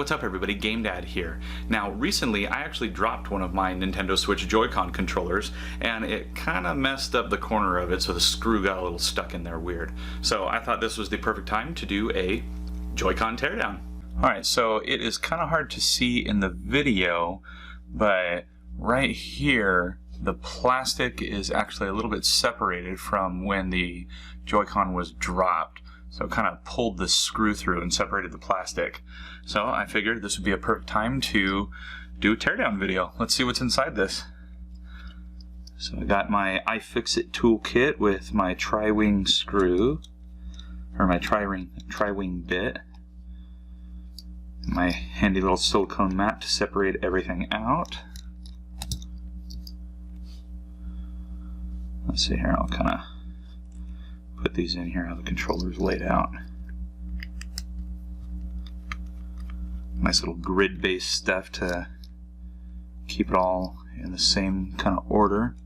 what's up everybody, GameDad here. Now recently I actually dropped one of my Nintendo Switch JoyCon controllers and it kind of messed up the corner of it, so the screw got a little stuck in there weird. So I thought this was the perfect time to do a JoyCon teardown. Alright, so it is kind of hard to see in the video, but right here the plastic is actually a little bit separated from when the JoyCon was dropped. So it kind of pulled the screw through and separated the plastic. So I figured this would be a perfect time to do a teardown video. Let's see what's inside this. So I got my iFixit toolkit with my tri-wing screw, or my tri-wing bit. My handy little silicone mat to separate everything out. Let's see here, I'll kind of put these in here, how the controller's laid out. Nice little grid-based stuff to keep it all in the same kind of order.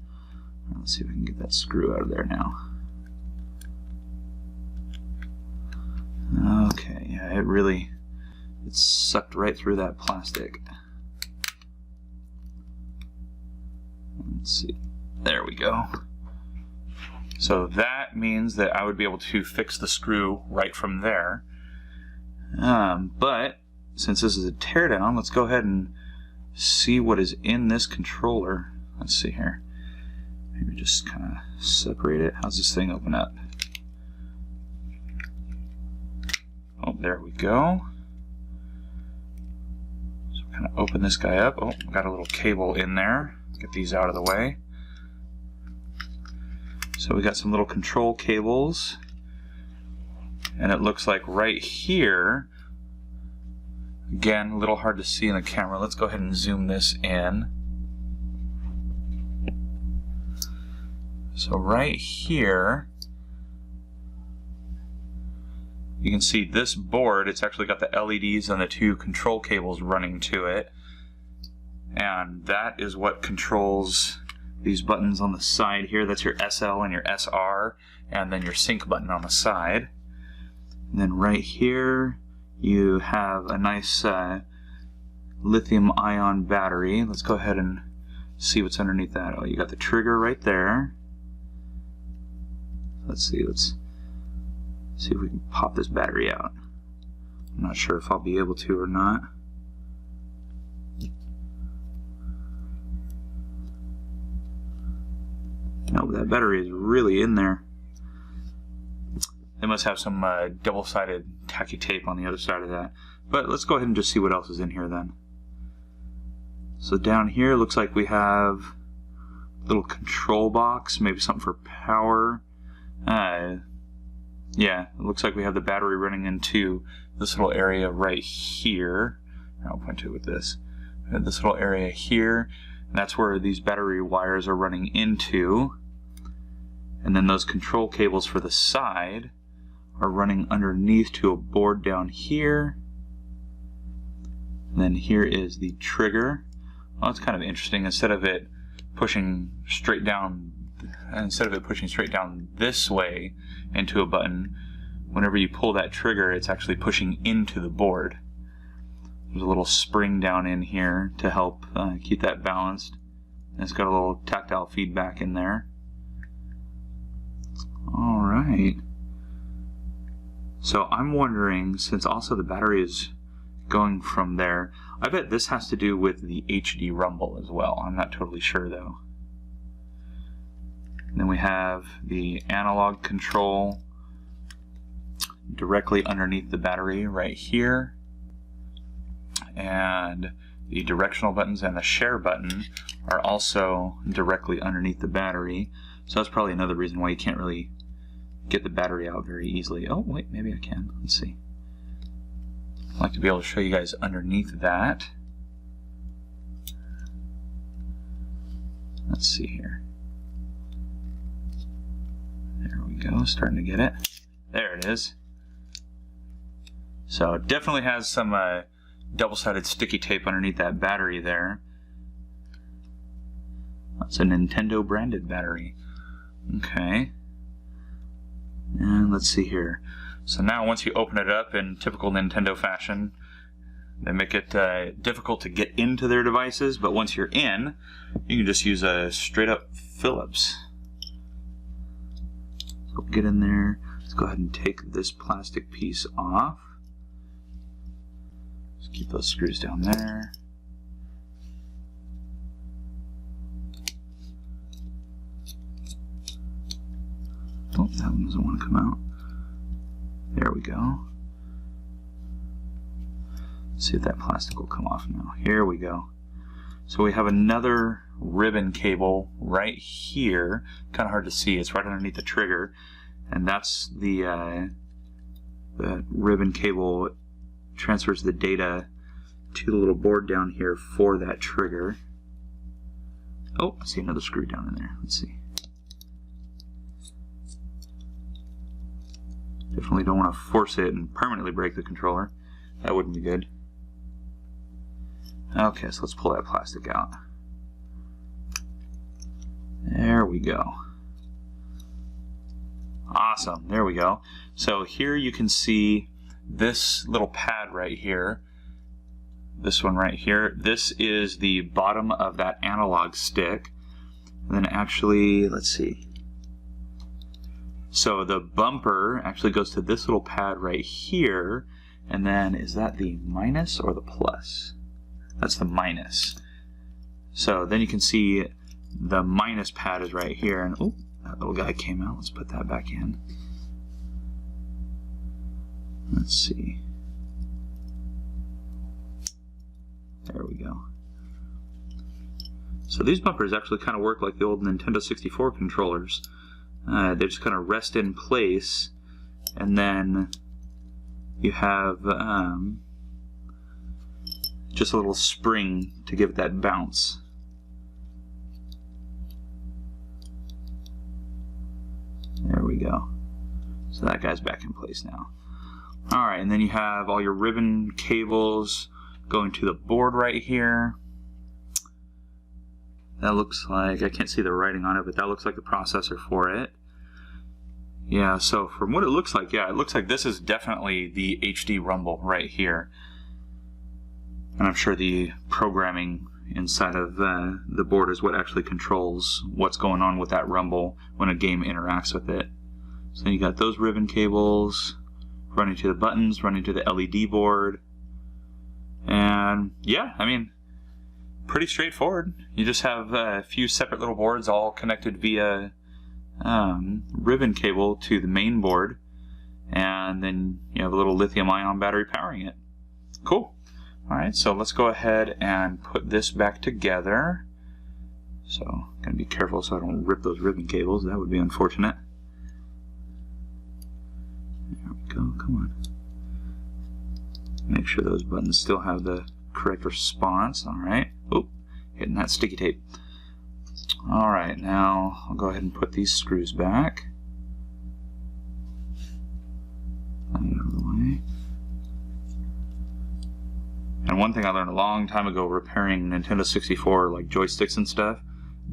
Let's see if we can get that screw out of there now. Okay, yeah, it sucked right through that plastic. Let's see, there we go. So that means that I would be able to fix the screw right from there. But since this is a teardown, let's go ahead and see what is in this controller. Let's see here. Maybe just kind of separate it. How's this thing open up? Oh, there we go. So kind of open this guy up. Oh, got a little cable in there. Get these out of the way. So we got some little control cables, and it looks like right here, again, a little hard to see in the camera. Let's go ahead and zoom this in. So right here, you can see this board, it's actually got the LEDs and the two control cables running to it, and that is what controls these buttons on the side here. That's your SL and your SR, and then your sync button on the side. And then right here you have a nice lithium ion battery. Let's go ahead and see what's underneath that. Oh, you got the trigger right there. Let's see if we can pop this battery out. I'm not sure if I'll be able to or not. No, that battery is really in there. They must have some double-sided tacky tape on the other side of that. But let's go ahead and just see what else is in here then. So down here looks like we have a little control box, maybe something for power. Yeah, it looks like we have the battery running into this little area right here. I'll point to it with this. We have this little area here, and that's where these battery wires are running into. And then those control cables for the side are running underneath to a board down here. And then here is the trigger. Well, that's kind of interesting. Instead of it pushing straight down this way into a button, whenever you pull that trigger, it's actually pushing into the board. There's a little spring down in here to help keep that balanced. And it's got a little tactile feedback in there. Alright. So I'm wondering, since also the battery is going from there, I bet this has to do with the HD rumble as well. I'm not totally sure though. And then we have the analog control directly underneath the battery right here. And the directional buttons and the share button are also directly underneath the battery. So that's probably another reason why you can't really get the battery out very easily. Oh, wait, maybe I can. Let's see. I'd like to be able to show you guys underneath that. Let's see here. There we go, starting to get it. There it is. So it definitely has some double-sided sticky tape underneath that battery there. That's a Nintendo branded battery. Okay. And let's see here. So now once you open it up in typical Nintendo fashion, They make it difficult to get into their devices, but once you're in, you can just use a straight up Phillips. So get in there. Let's go ahead and take this plastic piece off. Just keep those screws down there. Oh, that one doesn't want to come out. There we go. Let's see if that plastic will come off now. Here we go. So we have another ribbon cable right here. Kind of hard to see. It's right underneath the trigger, and that's the ribbon cable transfers the data to the little board down here for that trigger. Oh, I see another screw down in there. Let's see. Definitely don't want to force it and permanently break the controller. That wouldn't be good. Okay, so let's pull that plastic out. There we go. Awesome, there we go. So here you can see this little pad right here. This one right here. This is the bottom of that analog stick. And then actually, let's see. So the bumper actually goes to this little pad right here. And then, is that the minus or the plus? That's the minus. So then you can see the minus pad is right here, and oh, that little guy came out. Let's put that back in. Let's see. There we go. So these bumpers actually kind of work like the old Nintendo 64 controllers. They just kind of rest in place, and then you have just a little spring to give it that bounce. There we go. So that guy's back in place now. Alright, and then you have all your ribbon cables going to the board right here. That looks like, I can't see the writing on it, but that looks like the processor for it. Yeah, so from what it looks like, yeah, it looks like this is definitely the HD rumble right here. And I'm sure the programming inside of the board is what actually controls what's going on with that rumble when a game interacts with it. So you got those ribbon cables running to the buttons, running to the LED board. And yeah, I mean, pretty straightforward. You just have a few separate little boards all connected via ribbon cable to the main board, and then you have a little lithium-ion battery powering it. Cool. Alright, so let's go ahead and put this back together. So, gotta be careful so I don't rip those ribbon cables. That would be unfortunate. There we go, come on. Make sure those buttons still have the correct response. Alright. Oop, hitting that sticky tape. Alright, now I'll go ahead and put these screws back. Out of the way. And one thing I learned a long time ago repairing Nintendo 64 like joysticks and stuff,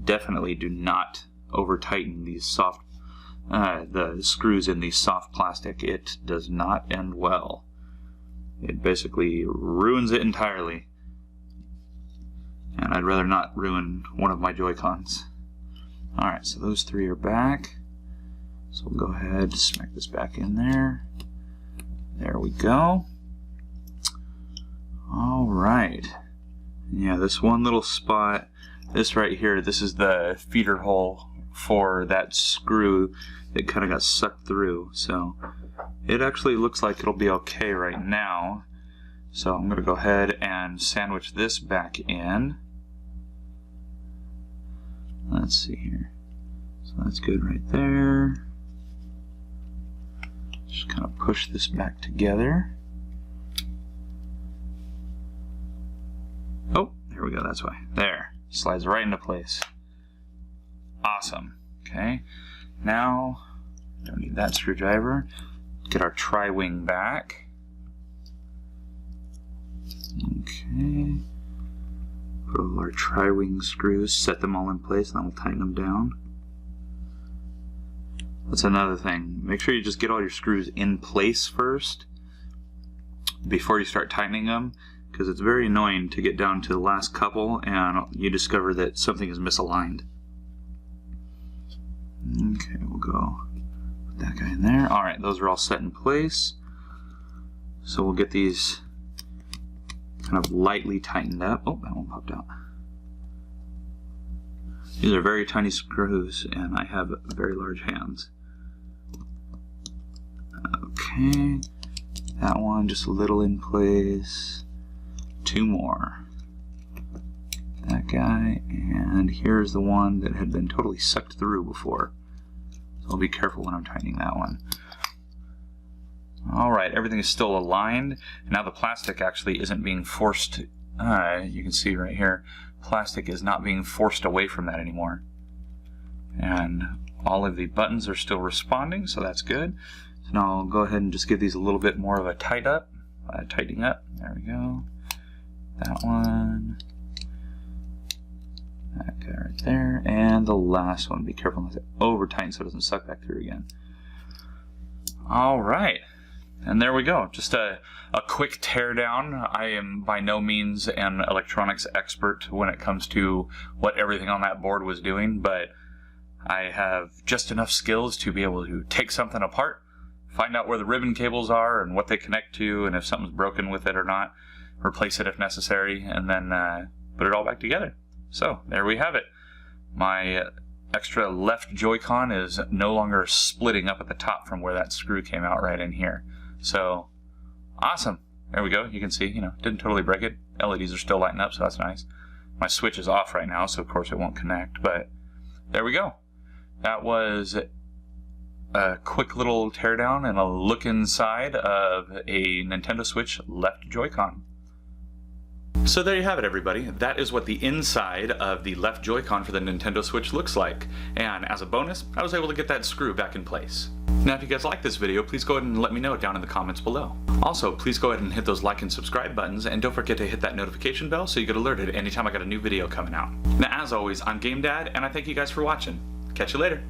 definitely do not over tighten these soft the screws in the soft plastic. It does not end well. It basically ruins it entirely. And I'd rather not ruin one of my Joy-Cons. Alright, so those three are back. So we'll go ahead and smack this back in there. There we go. Alright. Yeah, this one little spot, this right here, this is the feeder hole for that screw that kind of got sucked through. So it actually looks like it'll be okay right now. So I'm going to go ahead and sandwich this back in. Let's see here. So that's good right there. Just kind of push this back together. Oh, there we go, that's why. There, slides right into place. Awesome. Okay, now, don't need that screwdriver. Get our tri-wing back. Okay. Put all our tri-wing screws, set them all in place, and then we'll tighten them down. That's another thing. Make sure you just get all your screws in place first before you start tightening them, because it's very annoying to get down to the last couple and you discover that something is misaligned. Okay, we'll go put that guy in there. Alright, those are all set in place. So we'll get these kind of lightly tightened up. Oh, that one popped out. These are very tiny screws and I have very large hands. Okay, that one just a little in place. Two more. That guy, and here's the one that had been totally sucked through before. So I'll be careful when I'm tightening that one. Alright, everything is still aligned. Now the plastic actually isn't being forced. You can see right here, plastic is not being forced away from that anymore. And all of the buttons are still responding, so that's good. So now I'll go ahead and just give these a little bit more of a tightening up. There we go. That one. That guy right there. And the last one. Be careful not to over tighten so it doesn't suck back through again. Alright. And there we go. Just a quick teardown. I am by no means an electronics expert when it comes to what everything on that board was doing, but I have just enough skills to be able to take something apart, find out where the ribbon cables are and what they connect to, and if something's broken with it or not, replace it if necessary, and then put it all back together. So there we have it. My extra left Joy-Con is no longer splitting up at the top from where that screw came out right in here. So awesome. There we go. You can see, didn't totally break it. LEDs are still lighting up, so that's nice. My switch is off right now, so of course it won't connect, but there we go. That was a quick little teardown and a look inside of a Nintendo Switch left Joy-Con. So there you have it, everybody. That is what the inside of the left Joy-Con for the Nintendo Switch looks like. And as a bonus, I was able to get that screw back in place. Now if you guys like this video, please go ahead and let me know down in the comments below. Also, please go ahead and hit those like and subscribe buttons, and don't forget to hit that notification bell so you get alerted anytime I got a new video coming out. Now as always, I'm GameDad, and I thank you guys for watching. Catch you later.